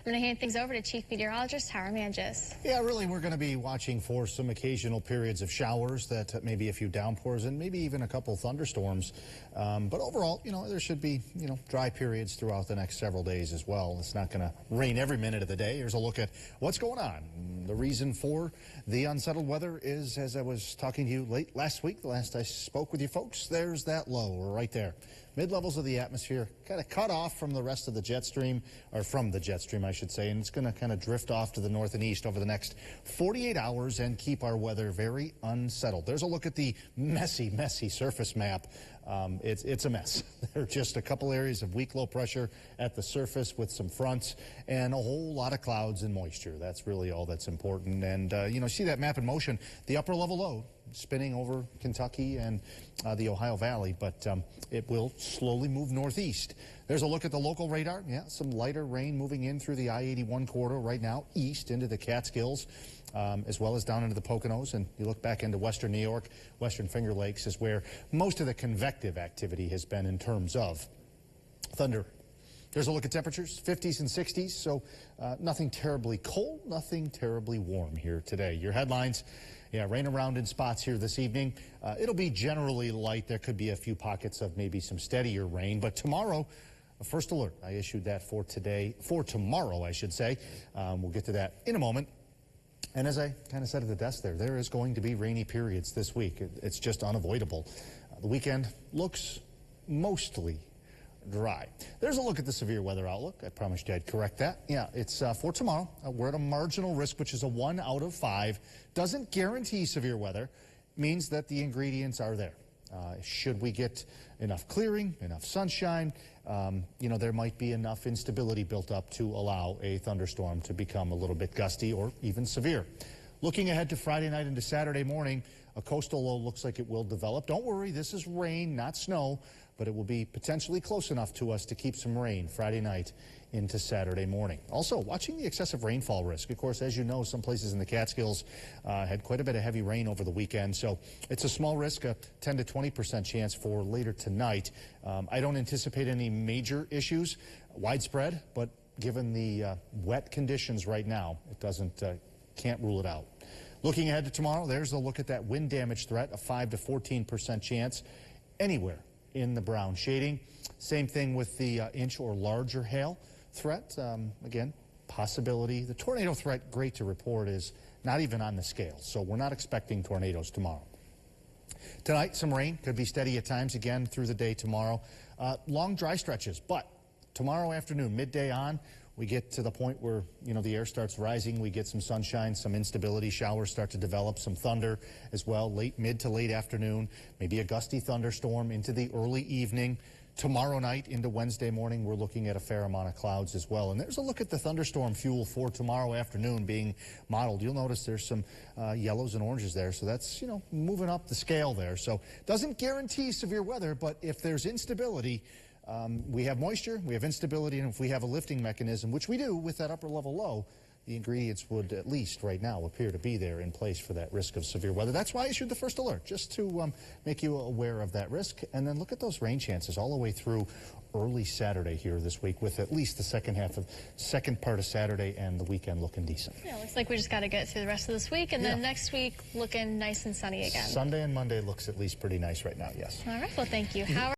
I'm going to hand things over to Chief Meteorologist Tara Manges. Yeah, really, we're going to be watching for some occasional periods of showers, that maybe a few downpours and maybe even a couple thunderstorms. But overall, there should be, dry periods throughout the next several days as well. It's not going to rain every minute of the day. Here's a look at what's going on. The reason for the unsettled weather is, as I was talking to you late last week, the last I spoke with you folks, there's that low right there. Mid-levels of the atmosphere kind of cut off from the rest of the jet stream, or from the jet stream, I should say, and it's going to kind of drift off to the north and east over the next 48 hours and keep our weather very unsettled. There's a look at the messy surface map. It's a mess. There are just a couple areas of weak low pressure at the surface with some fronts and a whole lot of clouds and moisture. That's really all that's important. And, see that map in motion, the upper level low spinning over Kentucky and the Ohio Valley, but it will slowly move northeast. There's a look at the local radar. Yeah, some lighter rain moving in through the I-81 corridor right now, east into the Catskills, as well as down into the Poconos. And you look back into western New York, western Finger Lakes is where most of the convective activity has been in terms of thunder. There's a look at temperatures, 50s and 60s, so nothing terribly cold, nothing terribly warm here today. Your headlines, yeah, rain around in spots here this evening. It'll be generally light. There could be a few pockets of maybe some steadier rain, but tomorrow, a first alert. I issued that for tomorrow, I should say. We'll get to that in a moment. And as I kind of said at the desk there is going to be rainy periods this week. It's just unavoidable. The weekend looks mostly dry. There's a look at the severe weather outlook. I promised you I'd correct that. Yeah, it's for tomorrow. We're at a marginal risk, which is a 1 out of 5. Doesn't guarantee severe weather. Means that the ingredients are there. Should we get enough clearing, enough sunshine, there might be enough instability built up to allow a thunderstorm to become a little bit gusty or even severe. Looking ahead to Friday night into Saturday morning, a coastal low looks like it will develop. Don't worry, this is rain, not snow, but it will be potentially close enough to us to keep some rain Friday night into Saturday morning. Also, watching the excessive rainfall risk. Of course, as you know, some places in the Catskills had quite a bit of heavy rain over the weekend, so it's a small risk, a 10 to 20% chance for later tonight. I don't anticipate any major issues, widespread, but given the wet conditions right now, it can't rule it out. Looking ahead to tomorrow, there's a look at that wind damage threat, a 5 to 14% chance anywhere in the brown shading. Same thing with the inch or larger hail threat. Again, possibility. The tornado threat, great to report, is not even on the scale, so we're not expecting tornadoes tomorrow. Tonight, some rain, could be steady at times again through the day tomorrow. Long dry stretches, but tomorrow afternoon, midday on, we get to the point where, the air starts rising. We get some sunshine, some instability. Showers start to develop, some thunder as well, mid to late afternoon, maybe a gusty thunderstorm into the early evening. Tomorrow night into Wednesday morning, we're looking at a fair amount of clouds as well. And there's a look at the thunderstorm fuel for tomorrow afternoon being modeled. You'll notice there's some yellows and oranges there. So that's, moving up the scale there. So doesn't guarantee severe weather, but if there's instability, we have moisture, we have instability, and if we have a lifting mechanism, which we do with that upper level low, the ingredients would at least right now appear to be there in place for that risk of severe weather. That's why I issued the first alert, just to make you aware of that risk. And then look at those rain chances all the way through early Saturday here this week, with at least the second part of Saturday and the weekend looking decent. Yeah, looks like we just got to get through the rest of this week, and then next week looking nice and sunny again. Sunday and Monday looks at least pretty nice right now, yes. All right, well, thank you, Howard.